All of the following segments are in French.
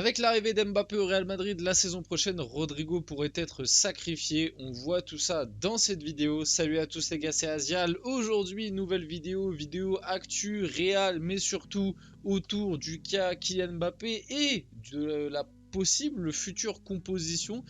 Avec l'arrivée d'Mbappé au Real Madrid la saison prochaine, Rodrigo pourrait être sacrifié. On voit tout ça dans cette vidéo. Salut à tous les gars, c'est Azial. Aujourd'hui, nouvelle vidéo actu, Real, mais surtout autour du cas Kylian Mbappé et de la possible future composition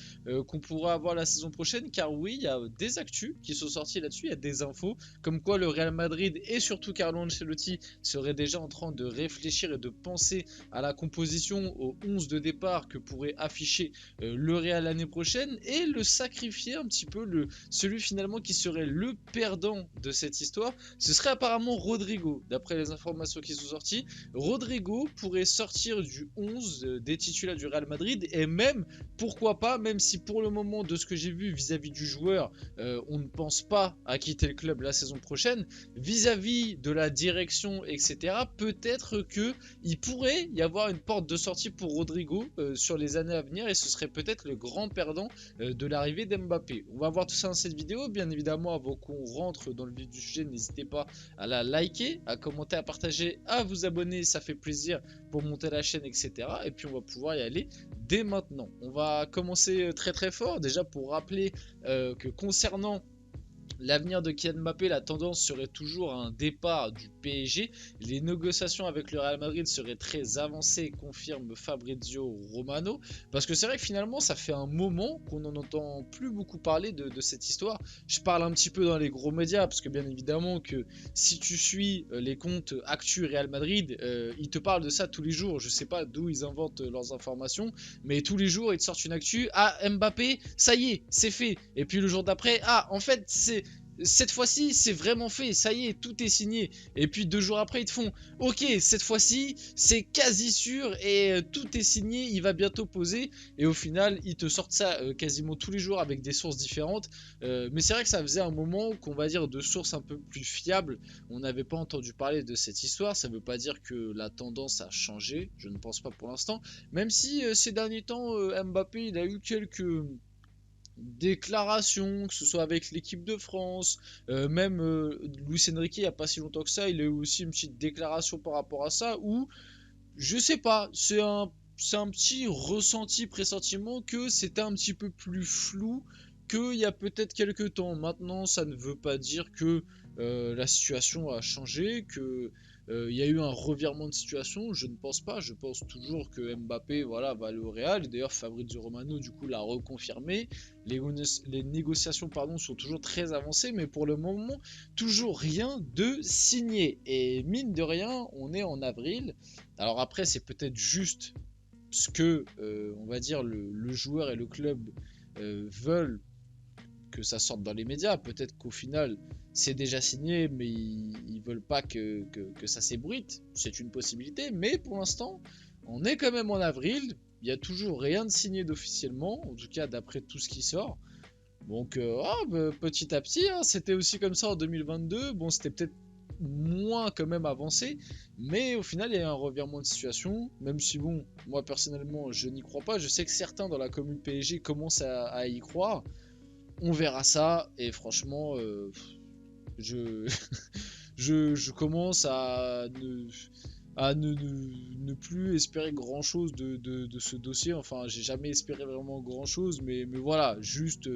qu'on pourra avoir la saison prochaine, car oui, il y a des actus qui sont sortis là-dessus, il y a des infos comme quoi le Real Madrid et surtout Carlo Ancelotti seraient déjà en train de réfléchir et de penser à la composition, au 11 de départ que pourrait afficher le Real l'année prochaine, et le sacrifier un petit peu, celui finalement qui serait le perdant de cette histoire, ce serait apparemment Rodrigo. D'après les informations qui sont sorties, Rodrigo pourrait sortir du 11 des titulaires du Real Madrid, et même, pourquoi pas, même si pour le moment, de ce que j'ai vu vis-à-vis du joueur, on ne pense pas à quitter le club la saison prochaine, vis-à-vis de la direction, etc., peut-être qu'il pourrait y avoir une porte de sortie pour Rodrigo sur les années à venir, et ce serait peut-être le grand perdant de l'arrivée d'Mbappé. On va voir tout ça dans cette vidéo. Bien évidemment, avant qu'on rentre dans le vif du sujet, n'hésitez pas à la liker, à commenter, à partager, à vous abonner, ça fait plaisir pour monter la chaîne, etc. Et puis on va pouvoir y aller dès maintenant. On va commencer très fort, déjà pour rappeler que concernant l'avenir de Kylian Mbappé, la tendance serait toujours un départ du PSG. Les négociations avec le Real Madrid seraient très avancées, confirme Fabrizio Romano. Parce que c'est vrai que finalement, ça fait un moment qu'on n'en entend plus beaucoup parler de cette histoire. Je parle un petit peu dans les gros médias, parce que bien évidemment que si tu suis les comptes Actu Real Madrid, ils te parlent de ça tous les jours. Je sais pas d'où ils inventent leurs informations, mais tous les jours, ils te sortent une actu. Ah, Mbappé, ça y est, c'est fait. Et puis le jour d'après, ah, en fait, cette fois-ci, c'est vraiment fait, ça y est, tout est signé. Et puis 2 jours après, ils te font ok, cette fois-ci, c'est quasi sûr et tout est signé, il va bientôt poser. Et au final, ils te sortent ça quasiment tous les jours avec des sources différentes. Mais c'est vrai que ça faisait un moment qu'on va dire de sources un peu plus fiables. On n'avait pas entendu parler de cette histoire. Ça ne veut pas dire que la tendance a changé, je ne pense pas pour l'instant. Même si ces derniers temps, Mbappé, il a eu quelques déclarations, que ce soit avec l'équipe de France, même Luis Enrique, il n'y a pas si longtemps que ça, il a eu aussi une petite déclaration par rapport à ça, où, je sais pas, c'est un petit ressenti, pressentiment que c'était un petit peu plus flou qu'il y a peut-être quelques temps. Maintenant, ça ne veut pas dire que la situation a changé, que il y a eu un revirement de situation. Je ne pense pas. Je pense toujours que Mbappé, voilà, va aller au Real. Et d'ailleurs, Fabrizio Romano, du coup, l'a reconfirmé. Les négociations, pardon, sont toujours très avancées, mais pour le moment, toujours rien de signé. Et mine de rien, on est en avril. Alors après, c'est peut-être juste ce que, on va dire, le joueur et le club veulent que ça sorte dans les médias. Peut-être qu'au final, c'est déjà signé, mais ils veulent pas que ça s'ébruite. C'est une possibilité, mais pour l'instant, on est quand même en avril. Il n'y a toujours rien de signé d'officiellement, en tout cas d'après tout ce qui sort. Donc, petit à petit, hein, c'était aussi comme ça en 2022. Bon, c'était peut-être moins quand même avancé, mais au final il y a un revirement de situation, même si bon, moi personnellement je n'y crois pas. Je sais que certains dans la commune PSG commencent à y croire. On verra ça, et franchement je, je commence à ne plus espérer grand chose de ce dossier. Enfin, j'ai jamais espéré vraiment grand chose, mais voilà, juste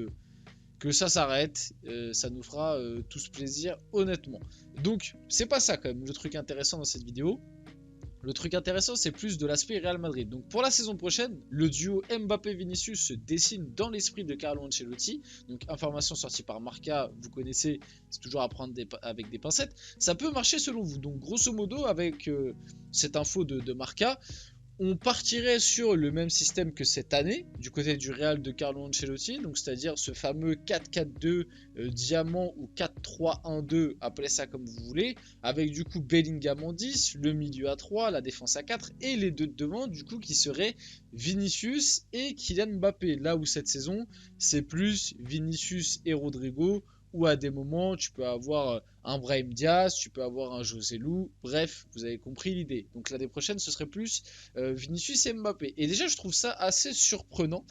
que ça s'arrête, ça nous fera tous plaisir, honnêtement. Donc, c'est pas ça quand même le truc intéressant dans cette vidéo. Le truc intéressant, c'est plus de l'aspect Real Madrid. Donc pour la saison prochaine, le duo Mbappé-Vinicius se dessine dans l'esprit de Carlo Ancelotti. Donc information sortie par Marca, vous connaissez, c'est toujours à prendre avec des pincettes. Ça peut marcher selon vous. Donc grosso modo, avec cette info de Marca, on partirait sur le même système que cette année, du côté du Real de Carlo Ancelotti, donc c'est-à-dire ce fameux 4-4-2 diamant ou 4-3-1-2, appelez ça comme vous voulez, avec du coup Bellingham en 10, le milieu à 3, la défense à 4, et les deux de devant, du coup, qui seraient Vinicius et Kylian Mbappé. Là où cette saison, c'est plus Vinicius et Rodrigo, ou à des moments, tu peux avoir un Brahim Diaz, tu peux avoir un José Lu, bref, vous avez compris l'idée. Donc l'année prochaine, ce serait plus Vinicius et Mbappé. Et déjà, je trouve ça assez surprenant,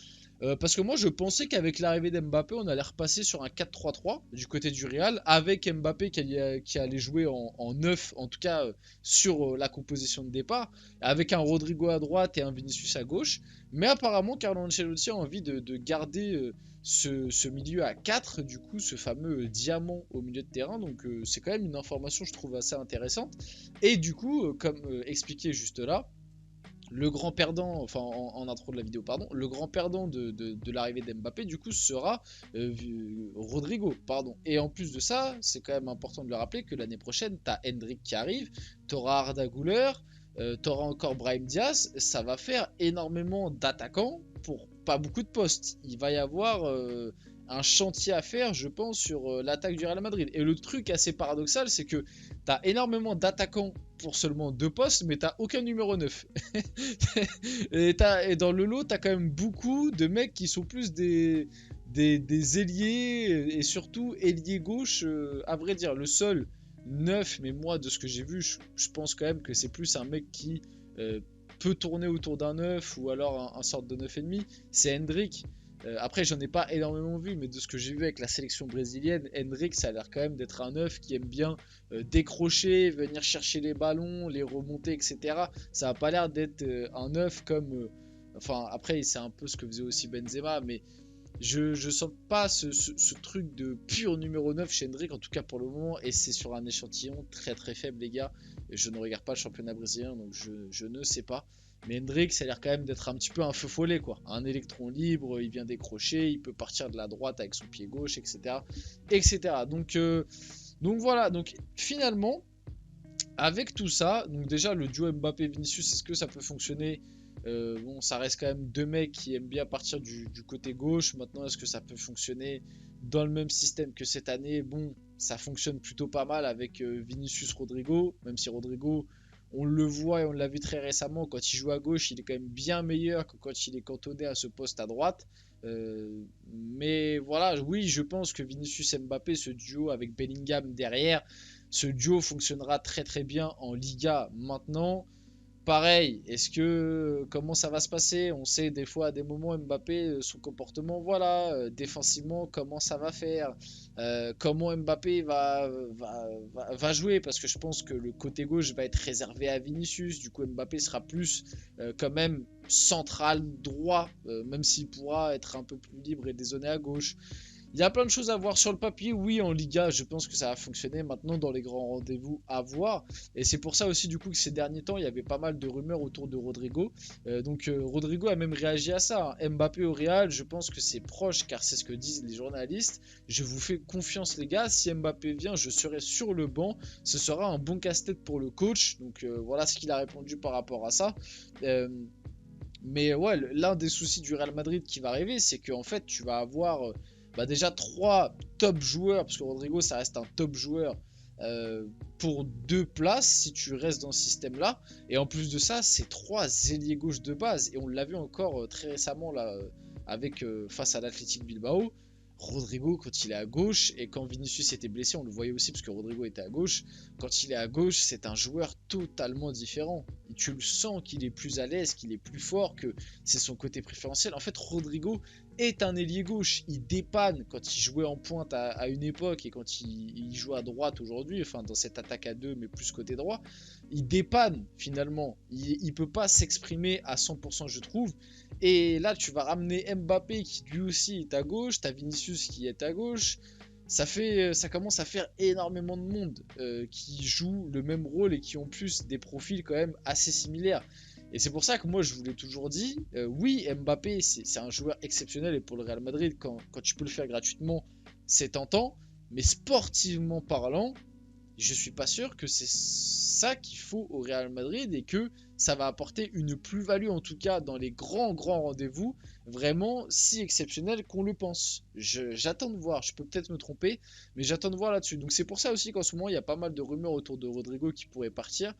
Parce que moi je pensais qu'avec l'arrivée d'Mbappé on allait repasser sur un 4-3-3 du côté du Real avec Mbappé qui allait jouer en 9 en tout cas sur la composition de départ avec un Rodrigo à droite et un Vinicius à gauche, mais apparemment Carlo Ancelotti a envie de garder ce milieu à 4, du coup ce fameux diamant au milieu de terrain, donc c'est quand même une information je trouve assez intéressante. Et du coup comme expliqué juste là, le grand perdant, enfin en intro de la vidéo, pardon, le grand perdant de l'arrivée d'Mbappé, du coup, sera Rodrigo, pardon. Et en plus de ça, c'est quand même important de le rappeler que l'année prochaine, tu as Hendrick qui arrive, tu auras Arda Güler, tu auras encore Brahim Diaz, ça va faire énormément d'attaquants pour pas beaucoup de postes. Il va y avoir un chantier à faire, je pense, sur l'attaque du Real Madrid. Et le truc assez paradoxal, c'est que tu as énormément d'attaquants pour seulement 2 postes, mais t'as aucun numéro 9. et dans le lot, t'as quand même beaucoup de mecs qui sont plus des ailiers, et surtout ailier gauche, à vrai dire. Le seul 9, mais moi, de ce que j'ai vu, je pense quand même que c'est plus un mec qui peut tourner autour d'un 9, ou alors un sorte de 9,5, c'est Hendrick. Après, j'en ai pas énormément vu, mais de ce que j'ai vu avec la sélection brésilienne, Hendrick, ça a l'air quand même d'être un 9 qui aime bien décrocher, venir chercher les ballons, les remonter, etc. Ça a pas l'air d'être un 9 comme. Enfin, après, c'est un peu ce que faisait aussi Benzema, mais je sens pas ce truc de pur numéro 9 chez Hendrick, en tout cas pour le moment, et c'est sur un échantillon très très faible, les gars. Je ne regarde pas le championnat brésilien, donc je ne sais pas. Mais Hendrick, ça a l'air quand même d'être un petit peu un feu follet, quoi. Un électron libre, il vient décrocher, il peut partir de la droite avec son pied gauche, etc. etc. Donc voilà, donc finalement, avec tout ça, donc déjà le duo Mbappé-Vinicius, est-ce que ça peut fonctionner? Bon, ça reste quand même deux mecs qui aiment bien partir du côté gauche. Maintenant, est-ce que ça peut fonctionner dans le même système que cette année? Bon, ça fonctionne plutôt pas mal avec Vinicius Rodrigo, même si Rodrigo, on le voit et on l'a vu très récemment, quand il joue à gauche, il est quand même bien meilleur que quand il est cantonné à ce poste à droite. Mais voilà, oui, je pense que Vinicius Mbappé, ce duo avec Bellingham derrière, ce duo fonctionnera très très bien en Liga maintenant. Pareil, comment ça va se passer? On sait des fois à des moments Mbappé, son comportement, voilà, défensivement, comment ça va faire, comment Mbappé va jouer, parce que je pense que le côté gauche va être réservé à Vinicius, du coup Mbappé sera plus quand même central droit, même s'il pourra être un peu plus libre et dézonné à gauche. Il y a plein de choses à voir sur le papier. Oui, en Liga, je pense que ça va fonctionner. Maintenant, dans les grands rendez-vous, à voir. Et c'est pour ça aussi, du coup, que ces derniers temps, il y avait pas mal de rumeurs autour de Rodrigo. Rodrigo a même réagi à ça, hein. Mbappé au Real, je pense que c'est proche, car c'est ce que disent les journalistes. Je vous fais confiance, les gars. Si Mbappé vient, je serai sur le banc. Ce sera un bon casse-tête pour le coach. Donc voilà ce qu'il a répondu par rapport à ça. Mais ouais, l'un des soucis du Real Madrid qui va arriver, c'est qu'en fait, tu vas avoir déjà 3 top joueurs, parce que Rodrigo, ça reste un top joueur pour 2 places si tu restes dans ce système-là. Et en plus de ça, c'est 3 ailiers gauche de base. Et on l'a vu encore très récemment là, avec face à l'Athletic Bilbao. Rodrigo, quand il est à gauche, et quand Vinicius était blessé, on le voyait aussi parce que Rodrigo était à gauche. Quand il est à gauche, c'est un joueur totalement différent. Et tu le sens qu'il est plus à l'aise, qu'il est plus fort, que c'est son côté préférentiel. En fait, Rodrigo est un ailier gauche. Il dépanne quand il jouait en pointe à une époque et quand il joue à droite aujourd'hui, enfin dans cette attaque à 2, mais plus côté droit. Il dépanne finalement. Il peut pas s'exprimer à 100%, je trouve. Et là, tu vas ramener Mbappé qui lui aussi est à gauche, t'as Vinicius qui est à gauche. Ça commence à faire énormément de monde qui joue le même rôle et qui ont plus des profils quand même assez similaires. Et c'est pour ça que moi je vous l'ai toujours dit, oui Mbappé c'est un joueur exceptionnel et pour le Real Madrid quand tu peux le faire gratuitement c'est tentant, mais sportivement parlant, je suis pas sûr que c'est ça qu'il faut au Real Madrid et que ça va apporter une plus-value en tout cas dans les grands rendez-vous vraiment si exceptionnels qu'on le pense. J'attends de voir, je peux peut-être me tromper, mais j'attends de voir là-dessus. Donc c'est pour ça aussi qu'en ce moment il y a pas mal de rumeurs autour de Rodrigo qui pourrait partir.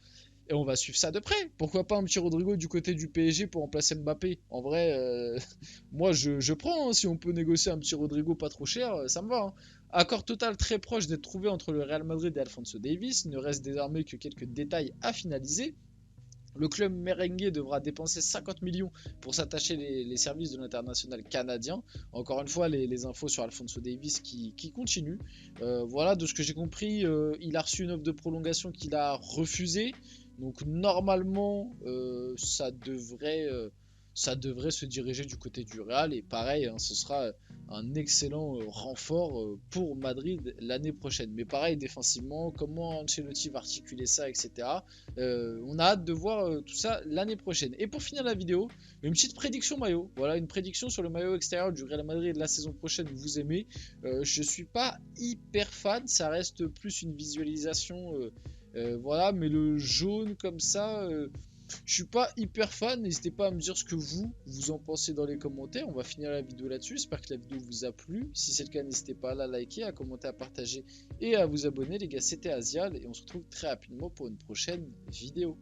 Et on va suivre ça de près. Pourquoi pas un petit Rodrigo du côté du PSG pour remplacer Mbappé? En vrai, moi je prends, hein. Si on peut négocier un petit Rodrigo pas trop cher, ça me va, hein. Accord total très proche d'être trouvé entre le Real Madrid et Alphonso Davies. Il ne reste désormais que quelques détails à finaliser. Le club merengue devra dépenser 50 millions pour s'attacher les services de l'international canadien. Encore une fois, les infos sur Alphonso Davies qui continuent. Voilà, de ce que j'ai compris, il a reçu une offre de prolongation qu'il a refusée. Donc normalement, ça devrait se diriger du côté du Real. Et pareil, hein, ce sera un excellent renfort pour Madrid l'année prochaine. Mais pareil, défensivement, comment Ancelotti va articuler ça, etc. On a hâte de voir tout ça l'année prochaine. Et pour finir la vidéo, une petite prédiction maillot. Voilà, une prédiction sur le maillot extérieur du Real Madrid la saison prochaine. Vous aimez. Je suis pas hyper fan, ça reste plus une visualisation. Voilà, mais le jaune comme ça, je suis pas hyper fan. N'hésitez pas à me dire ce que vous en pensez dans les commentaires. On va finir la vidéo là-dessus. J'espère que la vidéo vous a plu. Si c'est le cas, n'hésitez pas à la liker, à commenter, à partager et à vous abonner. Les gars, c'était Asial et on se retrouve très rapidement pour une prochaine vidéo.